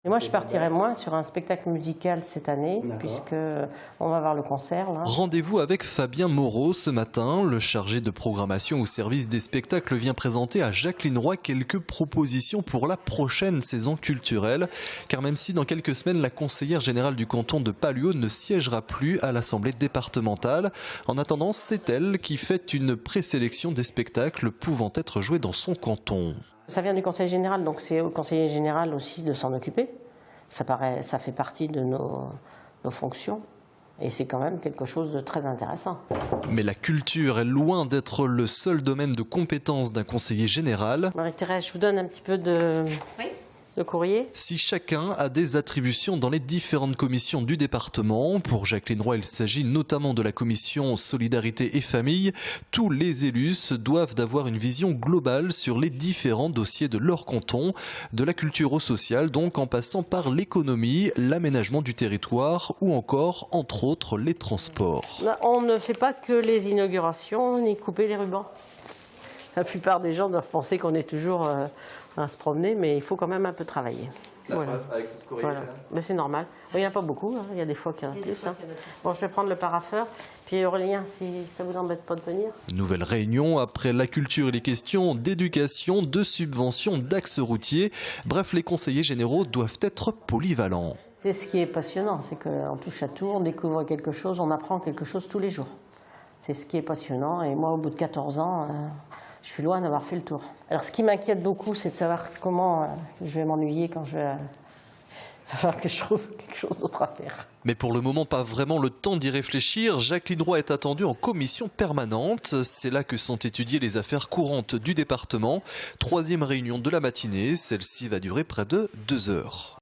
Et moi, je partirai moins sur un spectacle musical cette année, puisque on va voir le concert. Là. Rendez-vous avec Fabien Moreau ce matin. Le chargé de programmation au service des spectacles vient présenter à Jacqueline Roy quelques propositions pour la prochaine saison culturelle. Car même si dans quelques semaines, la conseillère générale du canton de Paluo ne siégera plus à l'Assemblée départementale, en attendant, c'est elle qui fait une présélection des spectacles pouvant être joués dans son canton. Ça vient du conseil général, donc c'est au conseiller général aussi de s'en occuper. Ça fait partie de nos fonctions et c'est quand même quelque chose de très intéressant. Mais la culture est loin d'être le seul domaine de compétence d'un conseiller général. Marie-Thérèse, je vous donne un petit peu de courrier. Si chacun a des attributions dans les différentes commissions du département, pour Jacqueline Roy, il s'agit notamment de la commission Solidarité et Famille, tous les élus se doivent d'avoir une vision globale sur les différents dossiers de leur canton, de la culture au social, donc en passant par l'économie, l'aménagement du territoire ou encore, entre autres, les transports. On ne fait pas que les inaugurations ni couper les rubans. La plupart des gens doivent penser qu'on est toujours à se promener, mais il faut quand même un peu travailler. Voilà. Avec tout ce courrier. Voilà. Mais c'est normal. Il n'y en a pas beaucoup, hein. Il y a des fois qu'il y en a plus. Hein. Bon, je vais prendre le parapheur. Puis Aurélien, si ça vous embête pas de venir. Nouvelle réunion après la culture et les questions d'éducation, de subventions, d'axes routiers. Bref, les conseillers généraux doivent être polyvalents. C'est ce qui est passionnant, c'est qu'on touche à tout, on découvre quelque chose, on apprend quelque chose tous les jours. C'est ce qui est passionnant. Et moi, au bout de 14 ans... je suis loin d'avoir fait le tour. Alors ce qui m'inquiète beaucoup, c'est de savoir comment je vais m'ennuyer quand je vais avoir que je trouve quelque chose d'autre à faire. Mais pour le moment, pas vraiment le temps d'y réfléchir. Jacqueline Roy est attendue en commission permanente. C'est là que sont étudiées les affaires courantes du département. 3e réunion de la matinée, celle-ci va durer près de 2 heures.